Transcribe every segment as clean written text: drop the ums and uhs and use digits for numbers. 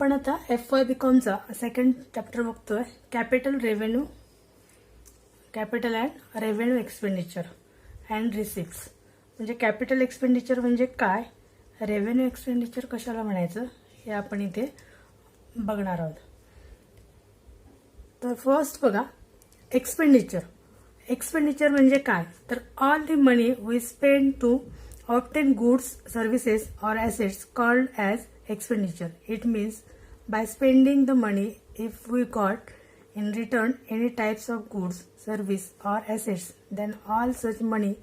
आपण आता FY BComचा second chapter बघतोय, capital and revenue expenditure and receipts. म्हणजे कॅपिटल एक्सपेंडिचर म्हणजे काय, रेव्हेन्यू एक्सपेंडिचर कशाला म्हणायचं हे आपण इथे बघणार आहोत. तर फर्स्ट बघा, एक्सपेंडिचर म्हणजे काय, तर all the money we spend to obtain goods, services or assets called as expenditure. It means by spending the money if we got in return any types of goods, service or assets, then all such money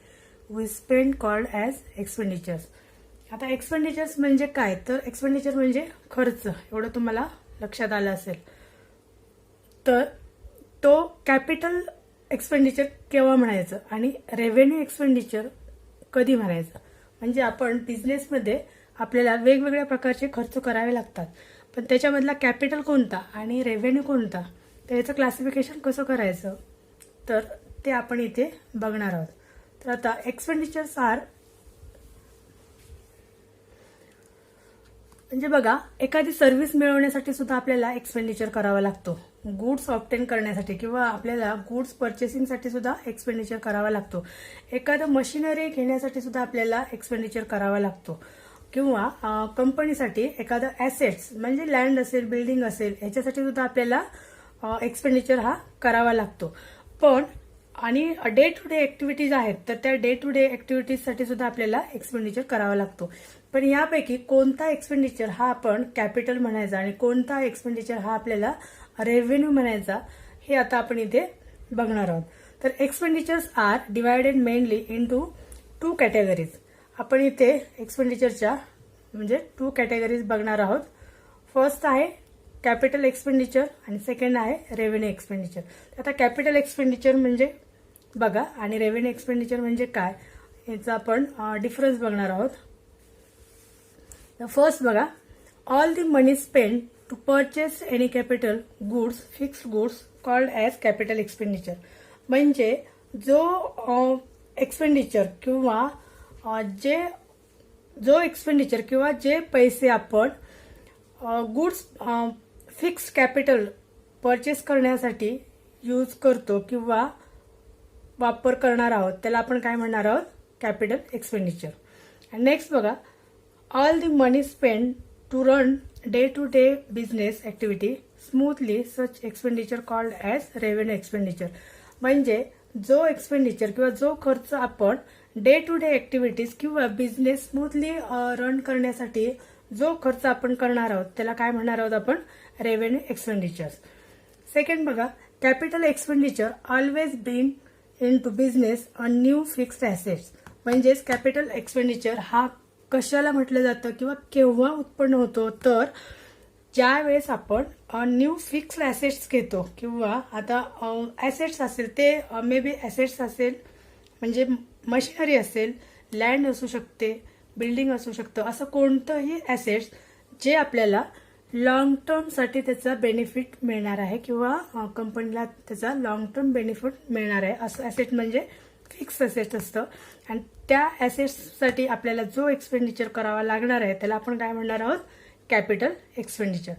we spend called as expenditures. आता expenditures म्हणजे काय, तर expenditure म्हणजे खर्च, एवढं तुम्हाला लक्षात आलं असेल. तर तो कॅपिटल एक्सपेंडिचर केव्हा म्हणायचं आणि रेव्हेन्यू एक्सपेंडिचर कधी म्हणायचं. म्हणजे आपण बिझनेसमध्ये आपल्याला वेगवेगळ्या प्रकारचे खर्च करावे लागतात, पण त्याच्यामधला कॅपिटल कोणता आणि रेव्हेन्यू कोणता, तर याचं क्लासिफिकेशन कसं करायचं तर ते आपण इथे बघणार आहोत. तर आता एक्सपेंडिचर्स आर म्हणजे बघा, एखादी सर्व्हिस मिळवण्यासाठी सुद्धा आपल्याला एक्सपेंडिचर करावा लागतो. गुड्स ऑब्टेन करण्यासाठी किंवा आपल्याला गुड्स परचेसिंगसाठी सुद्धा एक्सपेंडिचर करावा लागतो. एखादं मशिनरी घेण्यासाठी सुद्धा आपल्याला एक्सपेंडिचर करावा लागतो. किंवा कंपनीसाठी एखादं ॲसेट्स म्हणजे लँड असेल, बिल्डिंग असेल, ह्याच्यासाठी सुद्धा आपल्याला एक्सपेंडिचर हा करावा लागतो. पण आणि डे टू डे ऍक्टिव्हिटीज आहेत, तर त्या डे टू डे ऍक्टिव्हिटीजसाठी सुद्धा आपल्याला एक्सपेंडिचर करावा लागतो. पण यापैकी कोणता एक्सपेंडिचर हा आपण कॅपिटल म्हणायचा आणि कोणता एक्सपेंडिचर हा आपल्याला रेव्हेन्यू म्हणायचा हे आता आपण इथे बघणार आहोत. तर expenditures are divided mainly into 2 categories. आपण इथे एक्सपेंडिचरच्या म्हणजे 2 कॅटेगरीज बघणार आहोत. फर्स्ट आहे कॅपिटल एक्सपेंडिचर आणि सेकंड आहे रेव्हेन्यू एक्सपेंडिचर. आता कॅपिटल एक्सपेंडिचर म्हणजे बघा आणि रेव्हेन्यू एक्सपेंडिचर म्हणजे काय याचा आपण डिफरन्स बघणार आहोत. फर्स्ट बघा, all the money spend to purchase any capital goods, fixed goods called as capital expenditure. म्हणजे जो एक्सपेंडिचर किंवा जे पैसे आपण गुड्स फिक्स्ड कॅपिटल परचेस करण्यासाठी यूज करतो किंवा वापर करणार आहोत त्याला आपण काय म्हणणार आहोत, कॅपिटल एक्सपेंडिचर. नेक्स्ट बघा, all the money spend to run day to day business activity smoothly such expenditure called as revenue expenditure. म्हणजे जो एक्सपेंडिचर किंवा जो खर्च आपण डे टू डे ऍक्टिव्हिटीज किंवा बिझनेस स्मूथली रन करण्यासाठी जो खर्च आपण करणार आहोत त्याला काय म्हणणार आहोत आपण, रेव्हेन्यू एक्सपेंडिचर. सेकंड बघा, capital expenditure always bring in to business a new fixed assets. म्हणजेच कॅपिटल एक्सपेंडिचर हा कशाला म्हटलं जातं किंवा केव्हा उत्पन्न होतो, तर ज्या वेळेस आपण न्यू फिक्स्ड ॲसेट्स घेतो किंवा आता ॲसेट्स असेल ते मे बी ॲसेट्स असेल म्हणजे मशिनरी असेल, लँड असू शकते, बिल्डिंग असू शकतं, असं कोणतंही ॲसेट्स जे आपल्याला लॉंग टर्मसाठी त्याचा बेनिफिट मिळणार आहे किंवा कंपनीला त्याचा लॉंग टर्म बेनिफिट मिळणार आहे असं ॲसेट म्हणजे फिक्स ॲसेट असतं. आणि त्या ॲसेट्ससाठी आपल्याला जो एक्सपेंडिचर करावा लागणार आहे त्याला आपण काय म्हणणार आहोत, कॅपिटल एक्सपेंडिचर.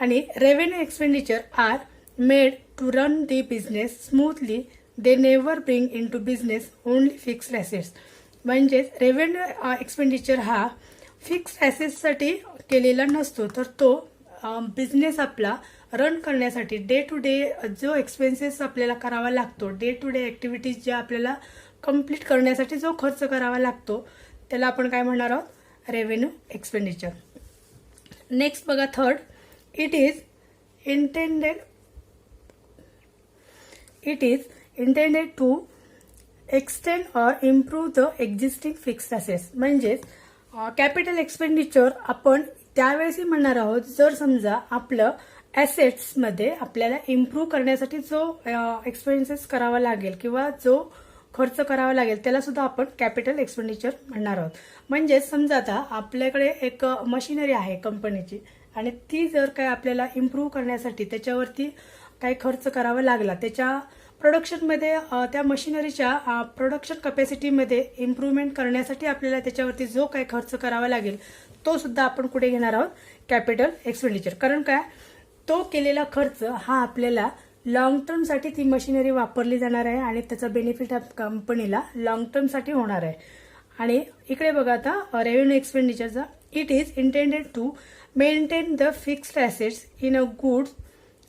आणि revenue expenditure are made to run the business smoothly, they never bring in to business only fixed assets. म्हणजेच रेव्हेन्यू एक्सपेंडिचर हा फिक्स्ड ॲसेट्ससाठी केलेला नसतो, तर तो बिझनेस आपला रन करण्यासाठी डे टू डे जो एक्सपेन्सेस आपल्याला करावा लागतो, डे टू डे ऍक्टिव्हिटीज ज्या आपल्याला कंप्लीट करण्यासाठी जो खर्च करावा लागतो त्याला आपण काय म्हणणार आहोत, रेव्हेन्यू एक्सपेंडिचर. नेक्स्ट बघा, third, it is intended to extend or improve the existing fixed assets. म्हणजेच कॅपिटल एक्सपेंडिचर आपण त्यावेळेसही म्हणणार आहोत जर समजा आपलं ॲसेट्समध्ये आपल्याला इम्प्रूव्ह करण्यासाठी जो एक्सपेन्सेस करावा लागेल किंवा जो खर्च करावा लागेल त्याला सुद्धा आपण कॅपिटल एक्सपेंडिचर म्हणणार आहोत. म्हणजेच समजा आता आपल्याकडे एक मशिनरी आहे कंपनीची आणि ती जर काय आपल्याला इम्प्रूव्ह करण्यासाठी त्याच्यावरती काही खर्च करावा लागला, त्याच्या प्रोडक्शनमध्ये त्या मशिनरीच्या प्रोडक्शन कॅपॅसिटीमध्ये इम्प्रूव्हमेंट करण्यासाठी आपल्याला त्याच्यावरती जो काही खर्च करावा लागेल तो सुद्धा आपण कुठे घेणार आहोत, कॅपिटल एक्सपेंडिचर. कारण काय, तो केलेला खर्च हा आपल्याला लॉंग टर्मसाठी ती मशिनरी वापरली जाणार आहे आणि त्याचा बेनिफिट कंपनीला लॉंग टर्मसाठी होणार आहे. आणि इकडे बघा आता रेव्हेन्यू एक्सपेंडिचरचा, it is intended to maintain the fixed assets in a good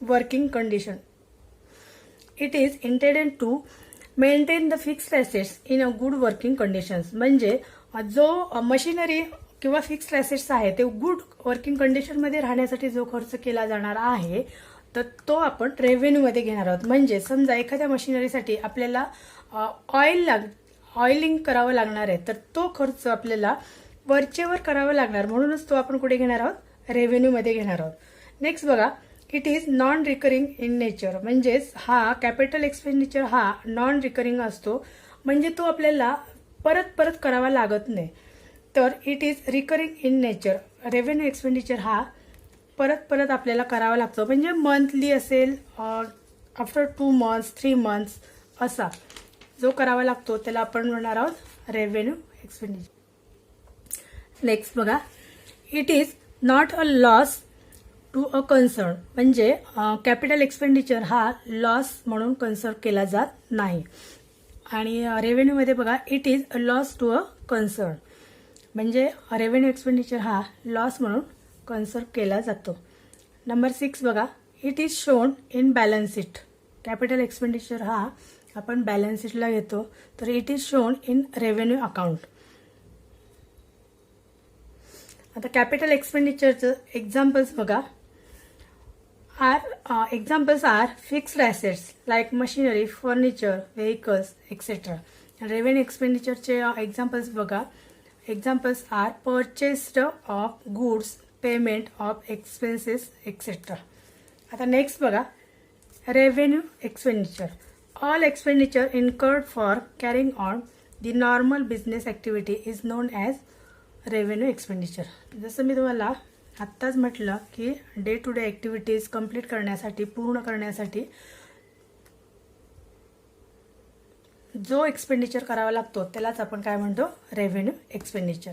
working condition. It is intended to maintain the fixed assets in a good working conditions. म्हणजे जो मशिनरी किंवा फिक्स्ड ॲसेट्स आहे ते गुड वर्किंग कंडिशनमध्ये राहण्यासाठी जो खर्च केला जाणार आहे तर तो आपण रेव्हेन्यूमध्ये घेणार आहोत. म्हणजे समजा एखाद्या मशिनरीसाठी आपल्याला ऑइलिंग करावं लागणार आहे, तर तो खर्च आपल्याला वरचेवर करावा लागणार, म्हणूनच तो आपण कुठे घेणार आहोत, रेव्हेन्यूमध्ये घेणार आहोत. नेक्स्ट बघा, it is non recurring in nature. म्हणजेच हा कॅपिटल एक्सपेंडिचर हा नॉन रिकरिंग असतो, म्हणजे तो आपल्याला परत परत करावा लागत नाही. तर it is recurring in nature. Revenue expenditure हा परत परत आपल्याला करावा लागतो, म्हणजे मंथली असेल, आफ्टर 2 months 3 months असा जो करावा लागतो त्याला आपण म्हणणार आहोत रेव्हेन्यू एक्सपेंडिचर. नेक्स्ट बघा, it is not a loss to a concern. म्हणजे कॅपिटल एक्सपेंडिचर हा लॉस म्हणून कन्सर्न केला जात नाही. आणि रेव्हेन्यूमध्ये बघा, it is a loss to a concern. म्हणजे रेव्हेन्यू एक्सपेंडिचर हा लॉस म्हणून कन्सर्न केला जातो. नंबर 6 बघा, it is shown in balance sheet. Capital expenditure हा आपण बॅलन्स शीटला घेतो, तर it is shown in revenue account. आता कॅपिटल एक्सपेंडिचरचं एक्झाम्पल्स बघा. Examples are fixed assets like machinery, furniture, vehicles, etc. Revenue expenditure examples बघा. Examples are purchased of goods, payment of expenses, etc. आता next बघा, revenue expenditure. All expenditure incurred for carrying on the normal business activity is known as revenue expenditure. जसं मी तुम्हाला आत्ताच म्हटलं की day to day activities complete करण्यासाठी, पूर्ण करण्यासाठी जो एक्सपेंडिचर करावा लागतो त्यालाच आपण काय म्हणतो, रेव्हेन्यू एक्सपेंडिचर.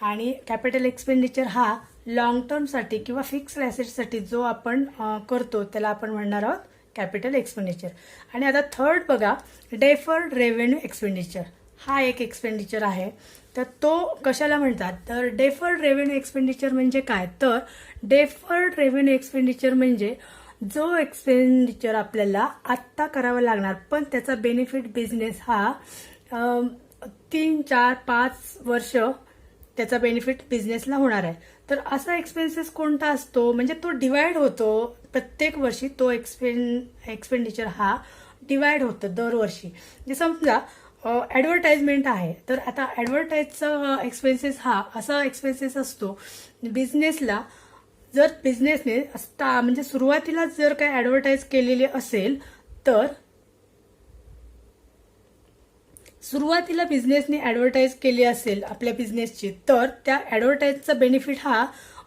आणि कॅपिटल एक्सपेंडिचर हा लॉंग टर्मसाठी किंवा फिक्स्ड ॲसेटसाठी जो आपण करतो त्याला आपण म्हणणार आहोत कॅपिटल एक्सपेंडिचर. आणि आता थर्ड बघा, डेफर्ड रेव्हेन्यू एक्सपेंडिचर. हा एक एक्सपेंडिचर आहे, तर तो कशाला म्हणतात, तर डेफर्ड रेव्हेन्यू एक्सपेंडिचर म्हणजे काय, तर डेफर्ड रेव्हेन्यू एक्सपेंडिचर म्हणजे जो एक्सपेंडिचर आपल्याला आत्ता करावा लागणार पण त्याचा बेनिफिट बिझनेस हा 3, 4, 5 वर्ष त्याचा बेनिफिट बिझनेसला होणार आहे. तर असा एक्सपेन्सेस कोणता असतो, म्हणजे तो डिवाइड होतो प्रत्येक वर्षी. तो एक्सपेंडिचर हा डिवाइड होतो दरवर्षी. म्हणजे समजा ॲडव्हर्टाइजमेंट आहे, तर आता ॲडव्हर्टाईजचा एक्सपेन्सेस हा असा एक्सपेन्सेस असतो बिझनेसला. जर बिझनेसने म्हणजे सुरुवातीला जर काय ॲडव्हर्टाईज केलेली असेल, तर सुरुवातीला बिझनेसने ॲडव्हर्टाईज केली असेल आपल्या बिझनेसची, तर त्या ॲडव्हर्टाईजचा बेनिफिट हा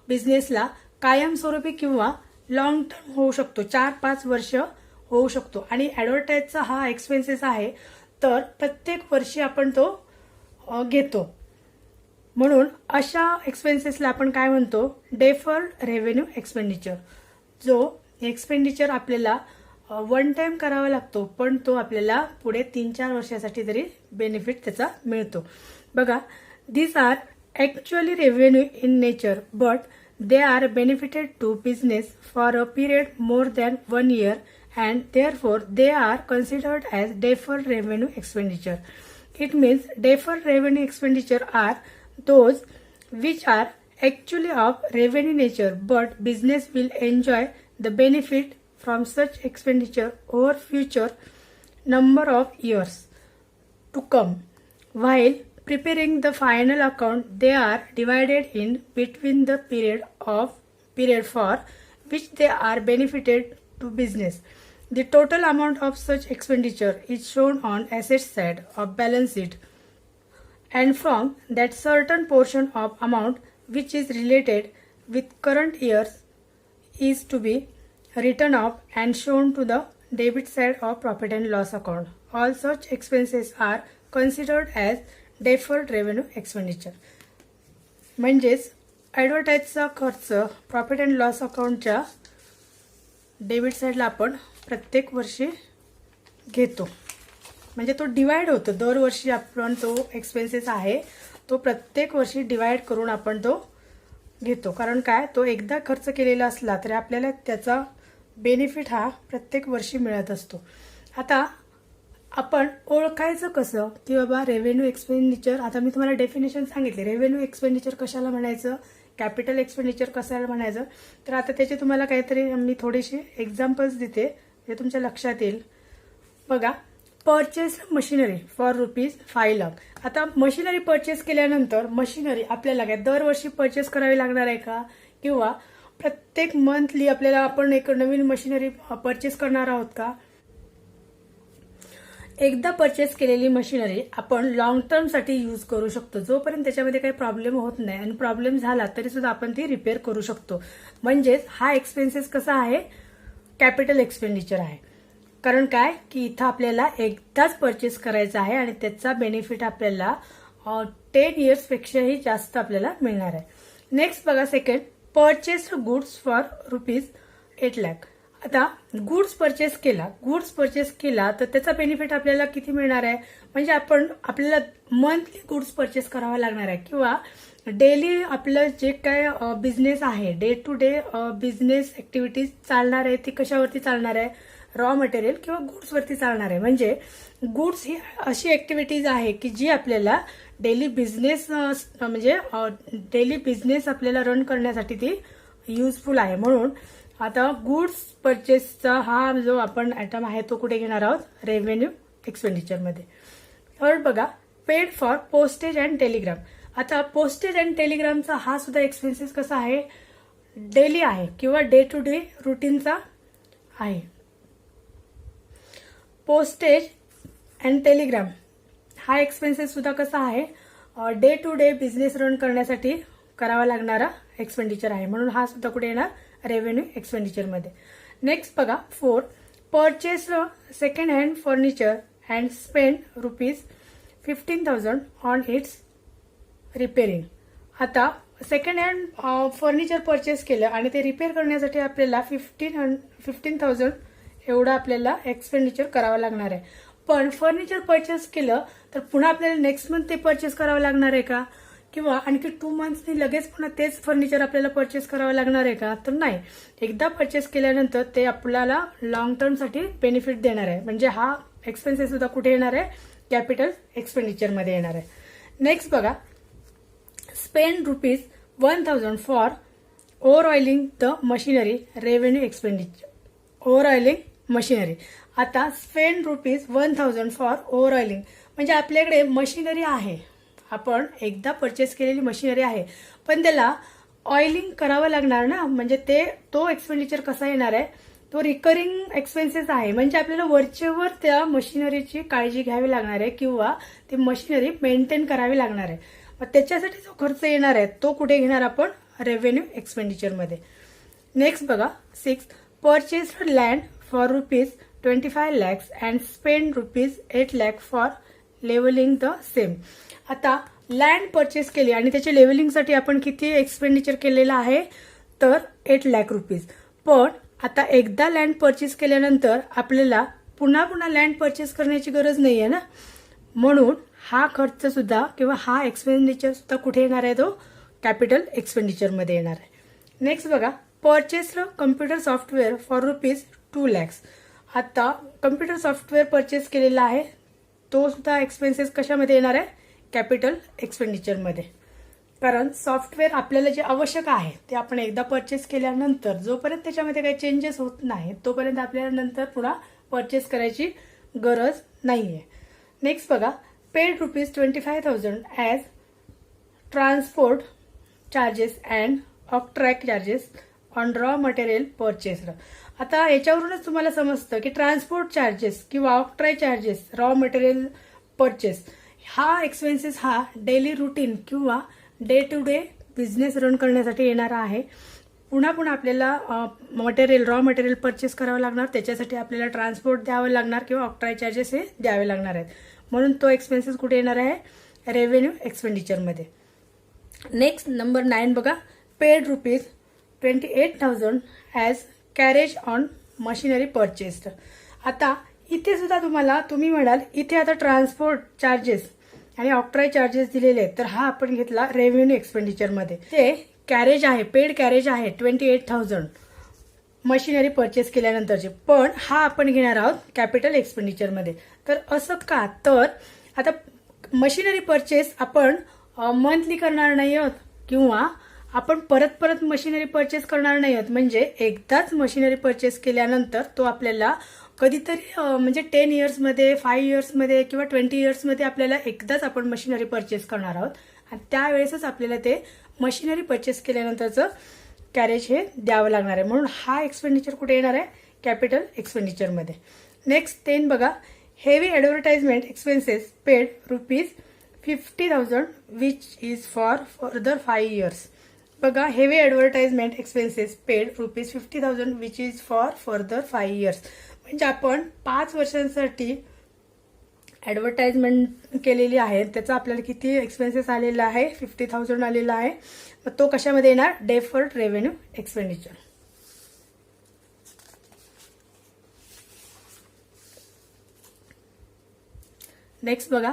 बिझनेसला कायमस्वरूपी किंवा लॉंग टर्म होऊ शकतो, 4-5 वर्ष होऊ शकतो. आणि ॲडव्हर्टाईजचा हा एक्सपेन्सेस आहे, तर प्रत्येक वर्षी आपण तो घेतो. म्हणून अशा एक्सपेन्सेसला आपण काय म्हणतो, डेफर्ड रेव्हेन्यू एक्सपेंडिचर. जो एक्सपेंडिचर आपल्याला वन टाइम करावा लागतो पण तो आपल्याला पुढे 3-4 वर्षासाठी तरी बेनिफिट त्याचा मिळतो. बघा, these are actually revenue in nature but they are benefited to business for a period more than 1 year and therefore they are considered as deferred revenue expenditure. It means deferred revenue expenditure are those which are actually of revenue nature but business will enjoy the benefit from such expenditure over future number of years to come. While preparing the final account, they are divided in between the period for which they are benefited to business. The total amount of such expenditure is shown on asset side of balance sheet, and from that certain portion of amount which is related with current years is to be written off and shown to the debit side of profit and loss account. All such expenses are considered as deferred revenue expenditure. म्हणजेच ॲडव्हर्टाईजचा खर्च profit and loss अकाउंटच्या debit साईडला आपण प्रत्येक वर्षी घेतो. म्हणजे तो divide होतो. दरवर्षी आपण तो एक्सपेन्सेस आहे तो प्रत्येक वर्षी डिवाइड करून आपण तो घेतो. कारण काय, तो एकदा खर्च केलेला असला तरी आपल्याला त्याचा बेनिफिट हा प्रत्येक वर्षी मिळत असतो. आता आपण ओळखायचं कसं की बाबा रेव्हेन्यू एक्सपेंडिचर, आता मी तुम्हाला डेफिनेशन सांगितले. रेव्हेन्यू एक्सपेंडिचर कशाला म्हणायचं, कॅपिटल एक्सपेंडिचर कशाला म्हणायचं, तर आता त्याचे तुम्हाला काहीतरी मी थोडीशी एक्झाम्पल्स देते जे तुमच्या लक्षात येईल. बघा, परचेस मशिनरी फॉर ₹5 लाख. आता मशिनरी परचेस केल्यानंतर मशिनरी आपल्याला काय दरवर्षी परचेस करावी लागणार आहे का, किंवा प्रत्येक मंथली आपल्याला आपण एक नवीन मशिनरी परचेस करणार आहोत का. एकदा परचेस केलेली मशिनरी आपण लॉंग टर्मसाठी यूज करू शकतो. जोपर्यंत त्याच्यामध्ये काही प्रॉब्लेम होत नाही, आणि प्रॉब्लेम झाला तरी सुद्धा आपण ती रिपेअर करू शकतो. म्हणजेच हा एक्सपेन्सेस कसा आहे, कॅपिटल एक्सपेंडिचर आहे. कारण काय की इथं आपल्याला एकदाच परचेस करायचा आहे आणि त्याचा बेनिफिट आपल्याला 10 इयर्सपेक्षाही जास्त आपल्याला मिळणार आहे. नेक्स्ट बघा, second, purchase goods for ₹8 lakh. आता गुड्स परचेस केला तर त्याचा बेनिफिट आपल्याला किती मिळणार आहे, म्हणजे आपल्याला मंथली गुड्स परचेस करावा लागणार आहे, किंवा डेली आपलं जे काय बिझनेस आहे, day to day business activities चालणार आहे ती कशावरती चालणार आहे, रॉ मटेरियल किंवा गुड्सवरती चालणार आहे. म्हणजे गुड्स ही अशी ऍक्टिव्हिटीज आहे की जी आपल्याला डेली बिझनेस आपल्याला रन करण्यासाठी ती युजफुल आहे. म्हणून आता गुड्स परचेसचा हा जो आपण आयटम आहे तो कुठे घेणार आहोत, रेव्हेन्यू एक्सपेंडिचरमध्ये. थर्ड बघा, paid for postage and Telegram. आता पोस्टेज अँड टेलिग्रामचा हा सुद्धा एक्सपेन्सेस कसा आहे, डेली आहे किंवा डे टू डे रुटीनचा आहे. पोस्टेज अँड टेलिग्राम हा एक्सपेन्सेस सुद्धा कसा आहे, day to day business run करण्यासाठी करावा लागणारा एक्सपेंडिचर आहे. म्हणून हा सुद्धा कुठे येणार, रेव्हेन्यू एक्सपेंडिचरमध्ये. नेक्स्ट बघा, 4, purchase second hand furniture and spend ₹15,000 on it's repairing. आता सेकंड हँड फर्निचर परचेस केलं आणि ते रिपेअर करण्यासाठी आपल्याला 15,000 एवढा आपल्याला एक्सपेंडिचर करावं लागणार आहे. पण फर्निचर परचेस केलं तर पुन्हा आपल्याला नेक्स्ट मंथ ते परचेस करावं लागणार आहे का, किंवा आणखी 2 मंथ्सनी लगेच पुन्हा तेच फर्निचर आपल्याला परचेस करावं लागणार आहे का, तर नाही. एकदा परचेस केल्यानंतर ते आपल्याला लॉंग टर्मसाठी बेनिफिट देणार आहे. म्हणजे हा एक्सपेन्सेस सुद्धा कुठे येणार आहे, कॅपिटल एक्सपेंडिचरमध्ये येणार आहे. नेक्स्ट बघा, spend ₹1,000 for over oiling the machinery, revenue expenditure. Over oiling machinery. आता स्पेंड ₹1,000 फॉर ओव्हर ऑइलिंग म्हणजे आपल्याकडे मशिनरी आहे, आपण एकदा परचेस केलेली मशिनरी आहे, पण त्याला ऑइलिंग करावं लागणार ना. म्हणजे तो एक्सपेंडिचर कसा येणार आहे, तो रिकरिंग एक्सपेन्सेस आहे. म्हणजे आपल्याला वरचेवर त्या मशिनरीची काळजी घ्यावी लागणार आहे किंवा ती मशिनरी मेंटेन करावी लागणार आहे. मग त्याच्यासाठी जो खर्च येणार आहे तो कुठे घेणार आपण, रेव्हेन्यू एक्सपेंडिचरमध्ये. नेक्स्ट बघा, 6, purchase land for ₹25 lakhs and spend ₹8 lakh for levelling the same. आता लँड परचेस केली आणि त्याच्या लेवलिंगसाठी आपण किती एक्सपेंडिचर केलेला आहे, तर ₹8 lakh. पण आता एकदा लँड परचेस केल्यानंतर आपल्याला पुन्हा लँड परचेस करण्याची गरज नाहीये ना. म्हणून हा खर्च सुद्धा किंवा हा एक्सपेंडिचर सुद्धा कुठे येणार आहे, तो कॅपिटल एक्सपेंडिचरमध्ये येणार आहे. नेक्स्ट बघा, purchase computer software for ₹2 lakhs. आता कम्प्युटर सॉफ्टवेअर परचेस केलेला आहे तो सुद्धा एक्सपेन्सेस कशामध्ये येणार आहे, कॅपिटल एक्सपेंडिचरमध्ये. कारण सॉफ्टवेअर आपल्याला जे आवश्यक आहे ते आपण एकदा परचेस केल्यानंतर जोपर्यंत त्याच्यामध्ये काही चेंजेस होत नाही तोपर्यंत आपल्याला नंतर पुन्हा परचेस करायची गरज नाहीये. नेक्स्ट बघा, paid ₹25,000 as transport charges and octroi charges on raw material purchased. आता याच्यावरूनच तुम्हाला समजतं की ट्रान्सपोर्ट चार्जेस किंवा octroi charges, raw material purchase, हा एक्सपेन्सेस हा डेली रुटीन किंवा day to day business run करण्यासाठी येणारा आहे. पुन्हा आपल्याला रॉ मटेरियल परचेस करावं लागणार, त्याच्यासाठी आपल्याला ट्रान्सपोर्ट द्यावं लागणार किंवा ऑक्ट्राय चार्जेस हे द्यावे लागणार आहेत. म्हणून तो एक्सपेन्सेस कुठे येणार आहे, रेव्हेन्यू एक्सपेंडिचरमध्ये. नेक्स्ट नंबर 9 बघा, paid ₹28,000 as carriage on machinery purchased. आता इथे सुद्धा तुम्ही म्हणाल इथे आता ट्रान्सपोर्ट चार्जेस आणि ऑक्ट्राय चार्जेस दिलेले आहेत, तर हा आपण घेतला रेव्हेन्यू एक्सपेंडिचरमध्ये. ते कॅरेज आहे, पेड कॅरेज आहे 28,000 मशिनरी परचेस केल्यानंतरचे, पण हा आपण घेणार आहोत कॅपिटल एक्सपेंडिचरमध्ये. तर असं का, तर आता मशिनरी परचेस आपण मंथली करणार नाही आहोत किंवा आपण परत परत मशिनरी परचेस करणार नाही आहोत. म्हणजे एकदाच मशिनरी परचेस केल्यानंतर तो आपल्याला कधीतरी म्हणजे 10 इयर्समध्ये, 5 इयर्समध्ये किंवा 20 इयर्समध्ये आपल्याला एकदाच आपण मशिनरी परचेस करणार आहोत आणि त्यावेळेसच आपल्याला ते मशिनरी परचेस केल्यानंतरचं कॅरेज हे द्यावं लागणार आहे. म्हणून हा एक्सपेंडिचर कुठे येणार आहे, कॅपिटल एक्सपेंडिचरमध्ये. नेक्स्ट 10 बघा, heavy advertisement expenses paid ₹50,000 which is for further 5 years. बघा, heavy advertisement expenses paid ₹50,000 which is for further 5 years. म्हणजे आपण 5 वर्षांसाठी ॲडव्हर्टाइजमेंट केलेली आहे, त्याचा आपल्याला किती एक्सपेन्सेस आलेला आहे, 50,000 आलेला आहे. मग तो कशामध्ये येणार, डेफर्ड रेव्हेन्यू एक्सपेंडिचर. नेक्स्ट बघा,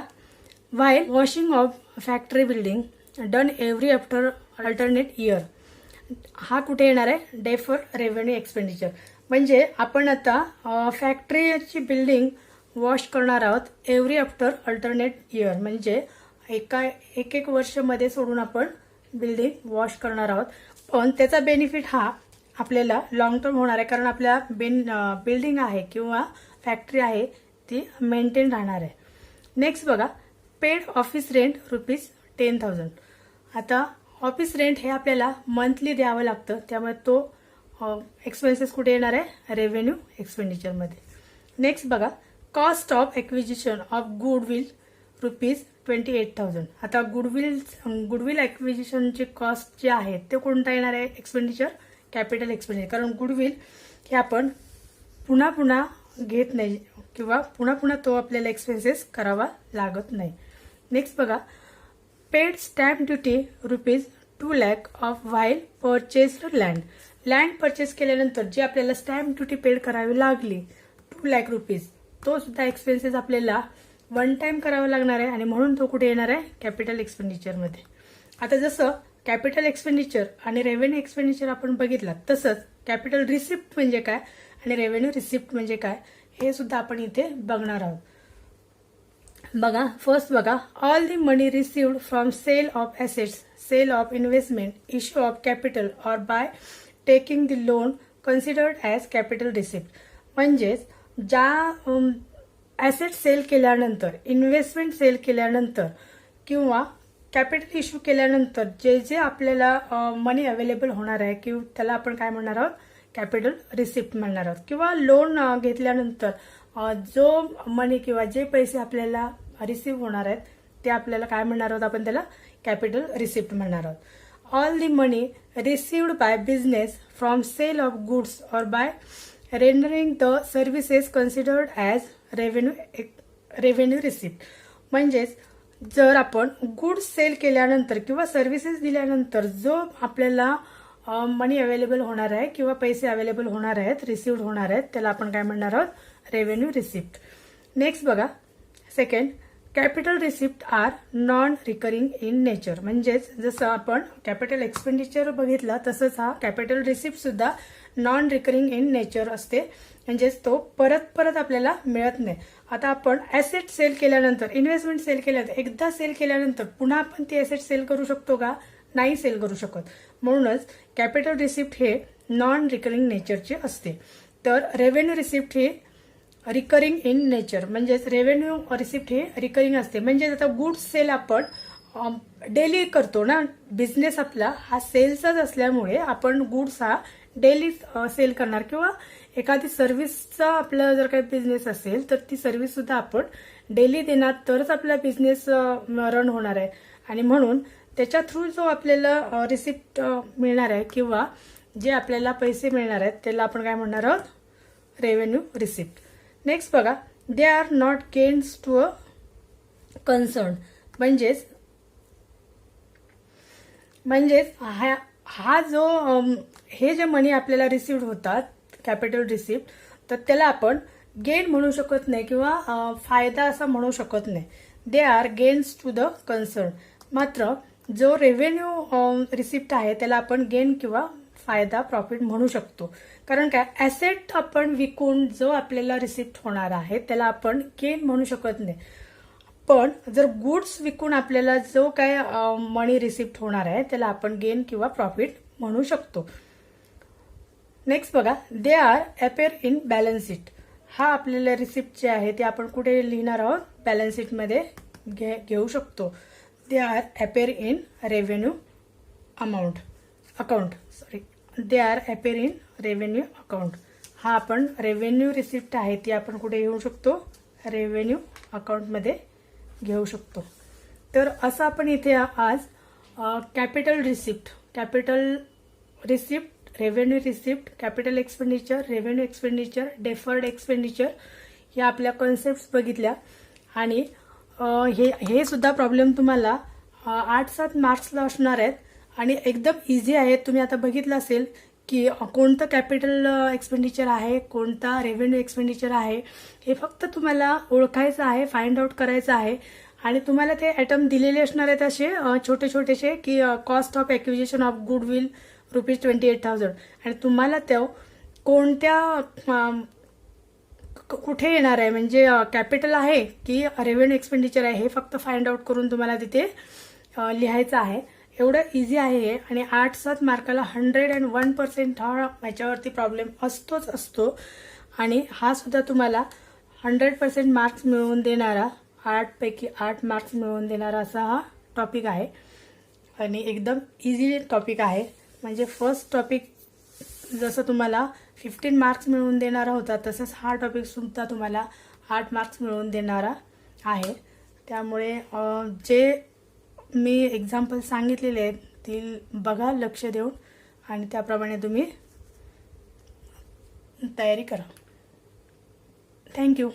while washing of factory building done every after alternate year. हा कुठे येणार आहे, डेफर्ड रेव्हेन्यू एक्सपेंडिचर. म्हणजे आपण आता फॅक्टरीची बिल्डिंग वॉश करणार आहोत एव्हरी आफ्टर अल्टरनेट इयर. म्हणजे एक वर्षामध्ये सोडून आपण बिल्डिंग वॉश करणार आहोत, पण त्याचा बेनिफिट हा आपल्याला लॉंग टर्म होणार आहे, कारण आपल्या बिल्डिंग आहे किंवा फॅक्टरी आहे ती मेंटेन राहणार आहे. नेक्स्ट बघा, पेड ऑफिस रेंट ₹10,000. आता ऑफिस रेंट हे आपल्याला मंथली द्यावं लागतं, त्यामुळे तो एक्सपेन्सेस कुठे येणार आहे, रेव्हेन्यू एक्सपेंडिचरमध्ये. नेक्स्ट बघा, cost of acquisition of goodwill ₹28,000. आता गुडविल एक्विजिशनची कॉस्ट जी आहे ते कोणता येणार आहे, एक्सपेंडिचर, कॅपिटल एक्सपेंडिचर. कारण गुडविल हे आपण पुन्हा पुन्हा घेत नाही किंवा पुन्हा पुन्हा तो आपल्याला एक्सपेन्सेस करावा लागत नाही. नेक्स्ट बघा, paid stamp duty ₹2 lakh of while purchased land. Land purchase केल्यानंतर जी आपल्याला स्टॅम्प ड्युटी पेड करावी लागली ₹2 लाख, तो सुद्धा एक्सपेन्सेस आपल्याला वन टाइम करावा लागणार आहे आणि म्हणून तो कुठे येणार आहे, कॅपिटल एक्सपेंडिचरमध्ये. आता जसं कॅपिटल एक्सपेंडिचर आणि रेव्हेन्यू एक्सपेंडिचर आपण बघितला, तसंच कॅपिटल रिसिप्ट म्हणजे काय आणि रेव्हेन्यू रिसिप्ट म्हणजे काय हे सुद्धा आपण इथे बघणार आहोत. बघा, फर्स्ट बघा, all the money received from sale of assets, sale of investment, issue of capital or by taking the loan considered as capital receipt. म्हणजेच ज्या ॲसेट सेल केल्यानंतर, इन्व्हेस्टमेंट सेल केल्यानंतर किंवा कॅपिटल इश्यू केल्यानंतर जे जे आपल्याला मनी अवेलेबल होणार आहे किंवा त्याला आपण काय म्हणणार आहोत, कॅपिटल रिसिप्ट म्हणणार आहोत. किंवा लोन घेतल्यानंतर जो मनी किंवा जे पैसे आपल्याला रिसिव्ह होणार आहेत ते आपल्याला काय म्हणणार आहोत, आपण त्याला कॅपिटल रिसिप्ट म्हणणार आहोत. All the money received by business from sale of goods or by rendering the services considered as revenue receipt. म्हणजेच जर आपण गुड्स सेल केल्यानंतर किंवा सर्व्हिसेस दिल्यानंतर जो आपल्याला मनी अवेलेबल होणार आहे किंवा पैसे अवेलेबल होणार आहेत, रिसिव्ड होणार आहेत, त्याला आपण काय म्हणणार आहोत, रेव्हेन्यू रिसिप्ट. नेक्स्ट बघा, second, capital receipt are non recurring in nature. म्हणजेच जसं आपण कॅपिटल एक्सपेंडिचर बघितलं तसंच हा कॅपिटल रिसिप्ट सुद्धा नॉन रिकरिंग इन नेचर असते. म्हणजेच तो परत परत आपल्याला मिळत नाही. आता आपण ॲसेट सेल केल्यानंतर, इन्व्हेस्टमेंट सेल केल्यानंतर, एकदा सेल केल्यानंतर पुन्हा आपण ती ॲसेट सेल करू शकतो का, नाही सेल करू शकत. म्हणूनच कॅपिटल रिसिप्ट हे नॉन रिकरिंग नेचरचे असते. तर रेव्हेन्यू रिसिप्ट हे रिकरिंग इन नेचर. म्हणजेच रेव्हेन्यू रिसिप्ट हे रिकरिंग असते. म्हणजेच आता गुड्स सेल आपण डेली करतो ना, बिझनेस आपला हा सेल्सचाच असल्यामुळे आपण गुड्स हा डेली सेल करणार किंवा एखादी सर्व्हिसचा आपला जर काही बिझनेस असेल तर ती सर्व्हिस सुद्धा आपण डेली देणार, तरच आपला बिझनेस रन होणार आहे. आणि म्हणून त्याच्या थ्रू जो आपल्याला रिसिप्ट मिळणार आहे किंवा जे आपल्याला पैसे मिळणार आहेत त्याला आपण काय म्हणणार आहोत, रेव्हेन्यू रिसिप्ट. नेक्स्ट बघा, they are not gains to a concern. म्हणजेच हा जो हे जे मनी आपल्याला रिसिव्ह होतात कॅपिटल रिसिप्ट, तर त्याला आपण गेन म्हणू शकत नाही किंवा फायदा असा म्हणू शकत नाही. They are gains to the concern. मात्र जो रेव्हेन्यू रिसिप्ट आहे त्याला आपण गेन किंवा फायदा प्रॉफिट म्हणू शकतो. कारण काय, ऍसेट आपण विकून जो आपल्याला रिसिप्ट होणार आहे त्याला आपण गेन म्हणू शकत नाही. पण जर गुड्स विकून आपल्याला जो काय मनी रिसिप्ट होणार आहे त्याला आपण गेन किंवा प्रॉफिट म्हणू शकतो. नेक्स्ट बघा, they R appear in balance sheet. हा आपल्याला रिसिप्ट जे आहे ते आपण कुठे लिहिणार आहोत, बॅलन्स शीट मध्ये घेऊ शकतो. They are appear in revenue account. They are appear in revenue account. हा आपण रेव्हेन्यू रिसिप्ट आहे ती आपण कुठे घेऊ शकतो, रेव्हेन्यू अकाउंटमध्ये घेऊ शकतो. तर असं आपण इथे आज capital receipt, revenue receipt, capital expenditure, revenue expenditure, deferred expenditure या आपल्या कॉन्सेप्ट बघितल्या. आणि हे सुद्धा प्रॉब्लेम तुम्हाला 8-7 मार्क्सला असणार आहेत आणि एकदम इझी आहे. तुम्ही आता बघितलं असेल की कोणतं कॅपिटल एक्सपेंडिचर आहे, कोणता रेव्हेन्यू एक्सपेंडिचर आहे, हे फक्त तुम्हाला ओळखायचं आहे, फाइंड आउट करायचं आहे. आणि तुम्हाला ते आयटम दिलेले असणार आहेत असे छोटे छोटेसे की cost of acquisition of goodwill ₹28,000. आणि तुम्हाला त्या कोणत्या कुठे येणार आहे, म्हणजे कॅपिटल आहे की रेव्हेन्यू एक्सपेंडिचर आहे, हे फक्त फाइंड आउट करून तुम्हाला तिथे लिहायचं आहे. एवढं इझी आहे हे. आणि 8-7 मार्काला 101% हा याच्यावरती प्रॉब्लेम असतोच असतो. आणि हा सुद्धा तुम्हाला 100% मार्क्स मिळवून देणारा, 8 पैकी 8 मार्क्स मिळवून देणारा असा हा टॉपिक आहे. आणि एकदम इझी टॉपिक आहे. म्हणजे फर्स्ट टॉपिक जसं तुम्हाला 15 मार्क्स मिळवून देणारा होता, तसंच हा टॉपिक सुद्धा तुम्हाला 8 मार्क्स मिळवून देणारा आहे. त्यामुळे जे मी एक्झाम्पल सांगितलेले आहेत ती बघा लक्ष देऊन आणि त्याप्रमाणे तुम्ही तयारी करा. थँक्यू.